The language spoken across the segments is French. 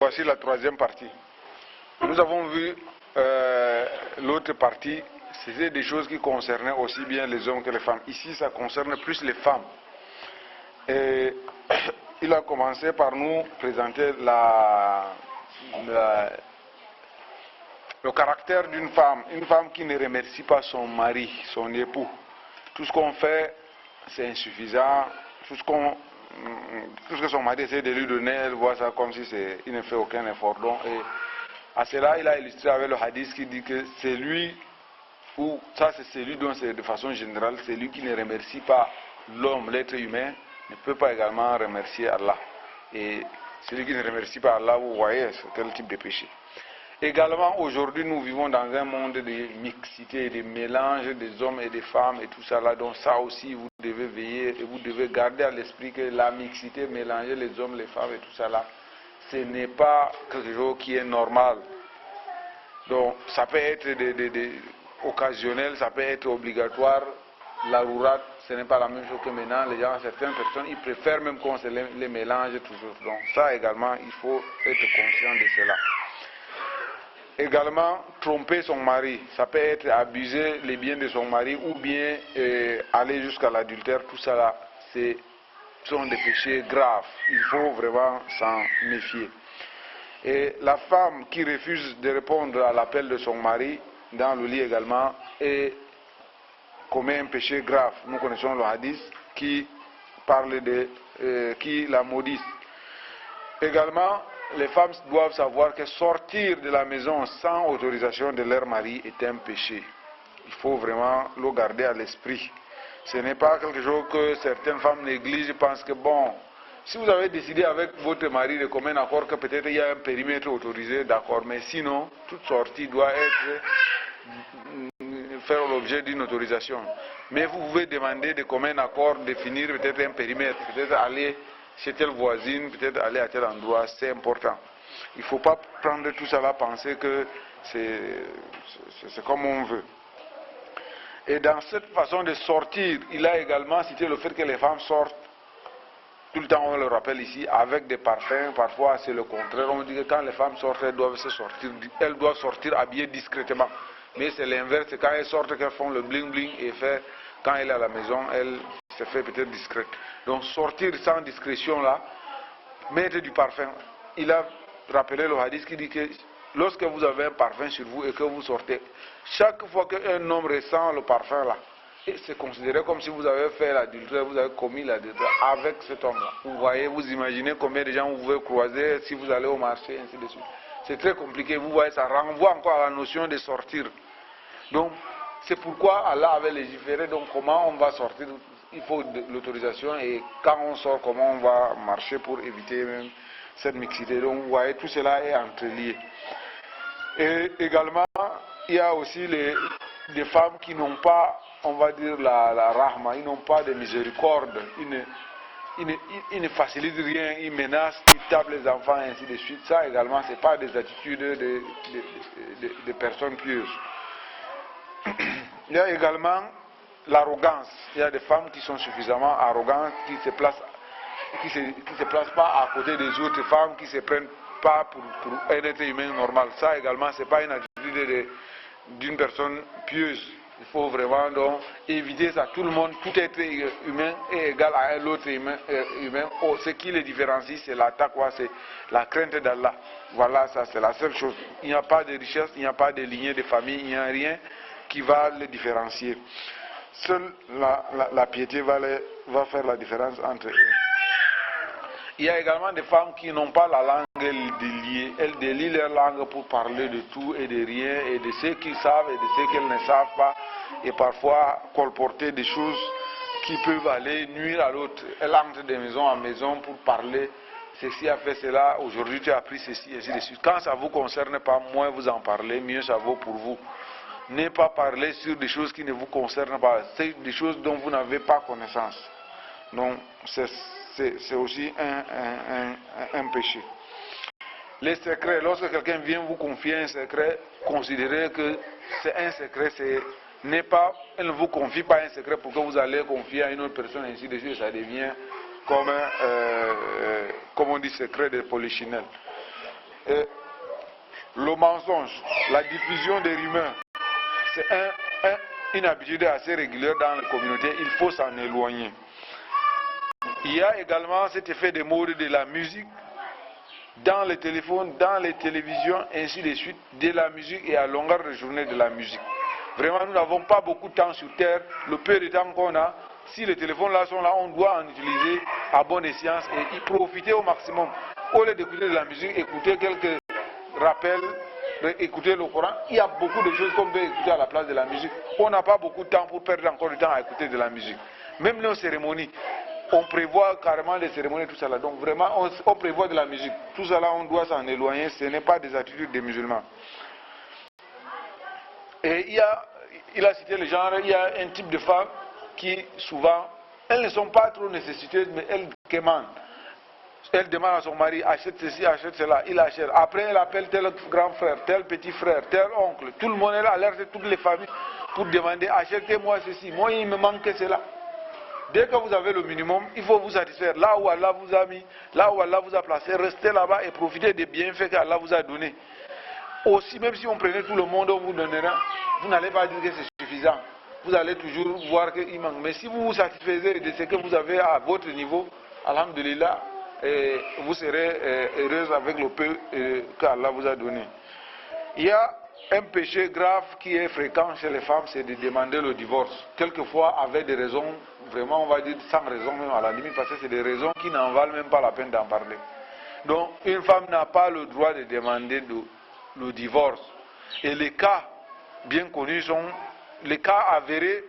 Voici la troisième partie. Nous avons vu l'autre partie, c'était des choses qui concernaient aussi bien les hommes que les femmes. Ici, ça concerne plus les femmes. Et il a commencé par nous présenter le caractère d'une femme. Une femme qui ne remercie pas son mari, son époux. Tout ce qu'on fait, c'est insuffisant. Tout ce que son mari essaie de lui donner, elle voit ça comme si il ne fait aucun effort. Donc, et à cela, il a illustré avec le hadith qui dit que c'est lui, ou ça c'est celui dont c'est de façon générale, c'est lui qui ne remercie pas l'homme, l'être humain, ne peut pas également remercier Allah. Et celui qui ne remercie pas Allah, vous voyez, c'est quel type de péché. Également, aujourd'hui, nous vivons dans un monde de mixité, de mélange des hommes et des femmes et tout ça là. Donc ça aussi, vous devez veiller et vous devez garder à l'esprit que la mixité, mélanger les hommes, les femmes et tout ça là, ce n'est pas quelque chose qui est normal. Donc ça peut être occasionnel, ça peut être obligatoire. La rourate, ce n'est pas la même chose que maintenant. Les gens, certaines personnes, ils préfèrent même qu'on se les mélange toujours. Donc ça également, il faut être conscient de cela. Également, tromper son mari, ça peut être abuser les biens de son mari ou bien aller jusqu'à l'adultère, tout ça là, sont des péchés graves. Il faut vraiment s'en méfier. Et la femme qui refuse de répondre à l'appel de son mari, dans le lit également, commet un péché grave. Nous connaissons le hadith qui parle qui la maudit. Également, les femmes doivent savoir que sortir de la maison sans autorisation de leur mari est un péché. Il faut vraiment le garder à l'esprit. Ce n'est pas quelque chose que certaines femmes négligent, pensent que bon, si vous avez décidé avec votre mari de commun accord que peut-être il y a un périmètre autorisé, d'accord, mais sinon, toute sortie doit faire l'objet d'une autorisation. Mais vous pouvez demander de commun accord de définir peut-être un périmètre, peut-être aller chez telle voisine, peut-être aller à tel endroit, c'est important. Il ne faut pas prendre tout ça là, penser que c'est comme on veut. Et dans cette façon de sortir, il a également cité le fait que les femmes sortent, tout le temps on le rappelle ici, avec des parfums, parfois c'est le contraire. On dit que quand les femmes sortent, elles doivent sortir habillées discrètement. Mais c'est l'inverse, c'est quand elles sortent qu'elles font le bling bling et quand elle est à la maison, elle se fait peut-être discrète. Donc sortir sans discrétion là, mettre du parfum. Il a rappelé le hadith qui dit que lorsque vous avez un parfum sur vous et que vous sortez, chaque fois qu'un homme ressent le parfum là, c'est considéré comme si vous avez fait l'adultère, vous avez commis l'adultère avec cet homme-là. Vous voyez, vous imaginez combien de gens vous pouvez croiser si vous allez au marché, ainsi de suite. C'est très compliqué, vous voyez, ça renvoie encore à la notion de sortir. Donc, c'est pourquoi Allah avait légiféré, donc comment on va sortir, il faut l'autorisation et quand on sort, comment on va marcher pour éviter même cette mixité. Donc, vous voyez, tout cela est entrelié. Et également, il y a aussi des femmes qui n'ont pas, on va dire, la rahma, ils n'ont pas de miséricorde, ils ne facilitent rien, ils menacent, ils tapent les enfants, et ainsi de suite. Ça également, ce n'est pas des attitudes de personnes pieuses. Il y a également l'arrogance. Il y a des femmes qui sont suffisamment arrogantes, qui se placent pas à côté des autres femmes, qui se prennent pas pour un être humain normal. Ça également, c'est pas une attitude d'une personne pieuse. Il faut vraiment donc éviter ça. Tout le monde, tout être humain est égal à l'autre humain. Ce qui les différencie, c'est la taqwa, c'est la crainte d'Allah. Voilà, ça c'est la seule chose. Il n'y a pas de richesse, il n'y a pas de lignée de famille, il n'y a rien qui va les différencier. Seule la piété va faire la différence entre eux. Il y a également des femmes qui n'ont pas la langue déliée. Elles délient leur langue pour parler de tout et de rien, et de ce qu'ils savent et de ce qu'elles ne savent pas, et parfois colporter des choses qui peuvent aller nuire à l'autre. Elles entrent de maison en maison pour parler. Ceci a fait cela, aujourd'hui tu as appris ceci, et ainsi de suite. Quand ça ne vous concerne pas, moins vous en parlez, mieux ça vaut pour vous. Ne pas parler sur des choses qui ne vous concernent pas, c'est des choses dont vous n'avez pas connaissance. Donc c'est aussi un péché. Les secrets, lorsque quelqu'un vient vous confier un secret, considérez que c'est un secret, elle ne vous confie pas un secret pour que vous allez confier à une autre personne, ainsi de suite, ça devient comme on dit, secret de polichinelle. le mensonge, la diffusion des rumeurs, c'est une habitude assez régulière dans la communauté, il faut s'en éloigner. Il y a également cet effet de mode de la musique dans les téléphones, dans les télévisions, ainsi de suite, de la musique et à longueur de journée de la musique. Vraiment, nous n'avons pas beaucoup de temps sur Terre. Le peu de temps qu'on a, si les téléphones là sont là, on doit en utiliser à bonne escient et y profiter au maximum. Au lieu d'écouter de la musique, écouter quelques rappels, écouter le Coran. Il y a beaucoup de choses qu'on peut écouter à la place de la musique. On n'a pas beaucoup de temps pour perdre encore du temps à écouter de la musique. Même nos cérémonies, on prévoit carrément des cérémonies, tout ça là. Donc vraiment, on prévoit de la musique. Tout ça là, on doit s'en éloigner. Ce n'est pas des attitudes des musulmans. Et il a cité le genre, il y a un type de femmes qui souvent, elles ne sont pas trop nécessiteuses, mais elles commandent. Elle demande à son mari, achète ceci, achète cela, il achète. Après, elle appelle tel grand frère, tel petit frère, tel oncle. Tout le monde est là, alerte toutes les familles pour demander, achetez-moi ceci, moi il me manque cela. Dès que vous avez le minimum, il faut vous satisfaire. Là où Allah vous a mis, là où Allah vous a placé, restez là-bas et profitez des bienfaits qu'Allah vous a donnés. Aussi, même si on prenait tout le monde, on vous donnera, vous n'allez pas dire que c'est suffisant. Vous allez toujours voir qu'il manque. Mais si vous vous satisfaisez de ce que vous avez à votre niveau, alhamdulillah, vous serez heureuse avec le peu qu'Allah vous a donné. Il y a un péché grave qui est fréquent chez les femmes, c'est de demander le divorce. Quelquefois avec des raisons, vraiment on va dire sans raison même à la limite, parce que c'est des raisons qui n'en valent même pas la peine d'en parler. Donc une femme n'a pas le droit de demander le divorce. Et les cas bien connus les cas avérés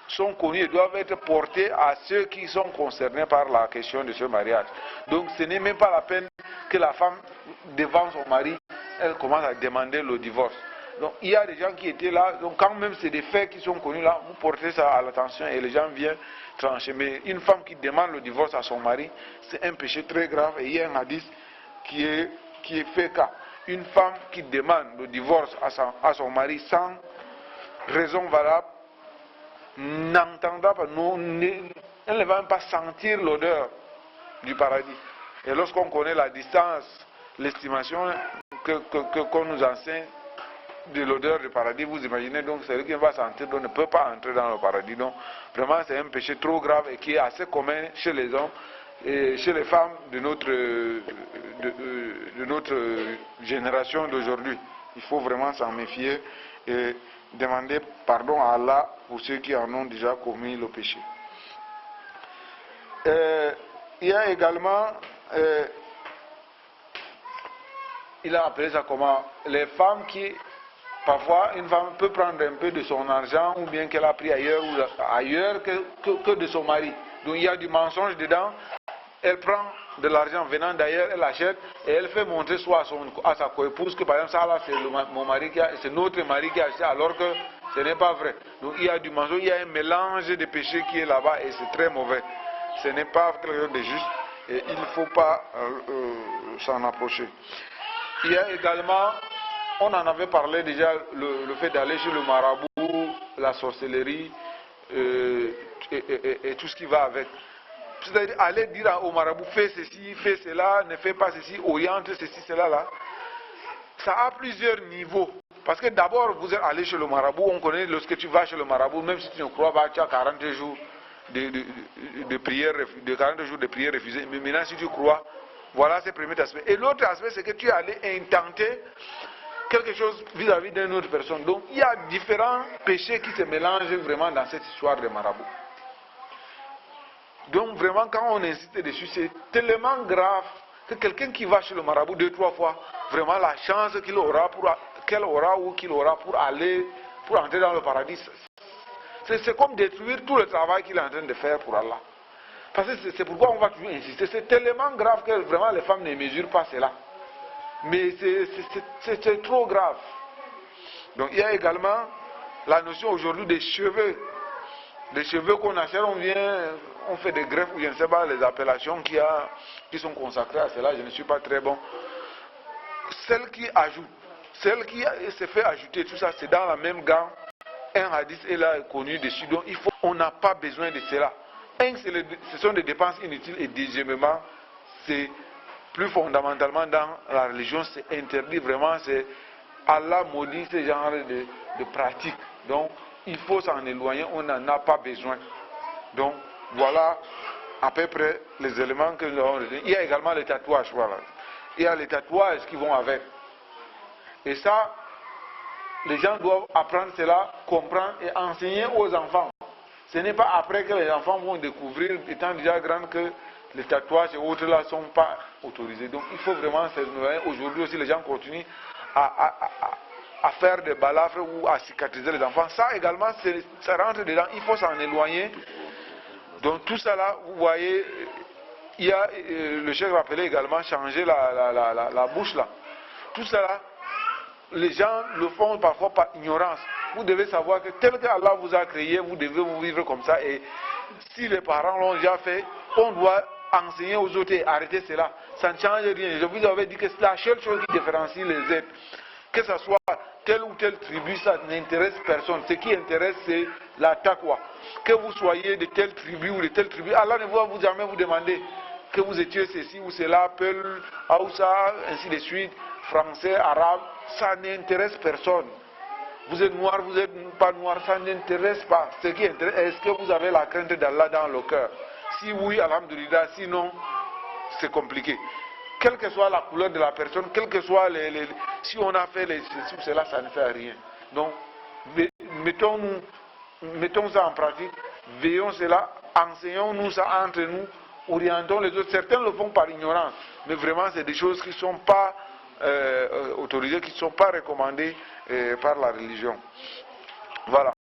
sont connus et doivent être portés à ceux qui sont concernés par la question de ce mariage. Donc ce n'est même pas la peine que la femme, devant son mari, elle commence à demander le divorce. Donc il y a des gens qui étaient là, donc quand même c'est des faits qui sont connus là, vous portez ça à l'attention et les gens viennent trancher. Mais une femme qui demande le divorce à son mari, c'est un péché très grave et il y a un hadith qui est fait cas. Une femme qui demande le divorce à son mari sans raison valable, n'entendra pas, elle ne va même pas sentir l'odeur du paradis. Et lorsqu'on connaît la distance, l'estimation qu'on nous enseigne de l'odeur du paradis, vous imaginez donc celui qui va sentir donc ne peut pas entrer dans le paradis. Donc vraiment c'est un péché trop grave et qui est assez commun chez les hommes et chez les femmes de notre génération d'aujourd'hui. Il faut vraiment s'en méfier et demander pardon à Allah pour ceux qui en ont déjà commis le péché. Il y a également, il a appelé ça comment, les femmes qui, parfois une femme peut prendre un peu de son argent ou bien qu'elle a pris ailleurs que de son mari. Donc il y a du mensonge dedans. Elle prend de l'argent venant d'ailleurs, elle achète et elle fait montrer soit à sa coépouse que par exemple ça là c'est notre mari qui a acheté alors que ce n'est pas vrai. Donc il y a du mensonge, il y a un mélange de péchés qui est là-bas et c'est très mauvais. Ce n'est pas quelque chose de juste et il ne faut pas s'en approcher. Il y a également, on en avait parlé déjà, le fait d'aller chez le marabout, la sorcellerie et tout ce qui va avec. C'est-à-dire aller dire au marabout, fais ceci, fais cela, ne fais pas ceci, oriente ceci, cela là. Ça a plusieurs niveaux. Parce que d'abord, vous êtes allé chez le marabout, on connaît lorsque tu vas chez le marabout, même si tu ne crois pas, tu as 40 jours de prière, 40 jours de prière refusée. Mais maintenant, si tu crois, voilà ce premier aspect. Et l'autre aspect, c'est que tu es allé intenter quelque chose vis-à-vis d'une autre personne. Donc, il y a différents péchés qui se mélangent vraiment dans cette histoire de marabout. Donc vraiment quand on insiste dessus, c'est tellement grave que quelqu'un qui va chez le marabout 2-3 fois, vraiment la chance qu'il aura pour entrer dans le paradis, c'est comme détruire tout le travail qu'il est en train de faire pour Allah. Parce que c'est pourquoi on va toujours insister. C'est tellement grave que vraiment les femmes ne mesurent pas cela. Mais c'est trop grave. Donc il y a également la notion aujourd'hui des cheveux. Les cheveux qu'on achète, on fait des greffes ou je ne sais pas les appellations qui sont consacrées à cela, je ne suis pas très bon. Celle qui se fait ajouter tout ça, c'est dans la même gamme. Un hadith est là connu dessus, donc on n'a pas besoin de cela. Un, ce sont des dépenses inutiles et deuxièmement, c'est plus fondamentalement dans la religion, c'est interdit vraiment, c'est Allah maudit ce genre de pratiques. Donc, il faut s'en éloigner, on n'en a pas besoin. Donc, voilà à peu près les éléments que nous avons retenus. Il y a également les tatouages, voilà. Il y a les tatouages qui vont avec. Et ça, les gens doivent apprendre cela, comprendre et enseigner aux enfants. Ce n'est pas après que les enfants vont découvrir, étant déjà grands, que les tatouages et autres là ne sont pas autorisés. Donc il faut vraiment s'éloigner. Aujourd'hui aussi, les gens continuent à faire des balafres ou à cicatriser les enfants. Ça également, ça rentre dedans. Il faut s'en éloigner. Donc tout ça là, vous voyez, il y a, le chef rappelait également changer la bouche là. Tout ça là, les gens le font parfois par ignorance. Vous devez savoir que tel que Allah vous a créé, vous devez vous vivre comme ça. Et si les parents l'ont déjà fait, on doit enseigner aux autres et arrêter cela. Ça ne change rien. Je vous avais dit que c'est la seule chose qui différencie les êtres. Que ce soit telle ou telle tribu, ça n'intéresse personne. Ce qui intéresse, c'est la taqwa. Que vous soyez de telle tribu ou de telle tribu, Allah ne va jamais vous demander que vous étiez ceci ou cela, Peul, Aoussa, ainsi de suite, français, arabe. Ça n'intéresse personne. Vous êtes noir, vous n'êtes pas noir, ça n'intéresse pas. Ce qui intéresse, est-ce que vous avez la crainte d'Allah dans le cœur? Si oui, alhamdulillah, sinon, c'est compliqué. Quelle que soit la couleur de la personne, quel que soit si on a fait ceci ou cela, ça ne fait rien. Donc, mettons ça en pratique, veillons cela, enseignons-nous ça entre nous, orientons les autres. Certains le font par ignorance, mais vraiment, c'est des choses qui ne sont pas autorisées, qui ne sont pas recommandées par la religion. Voilà.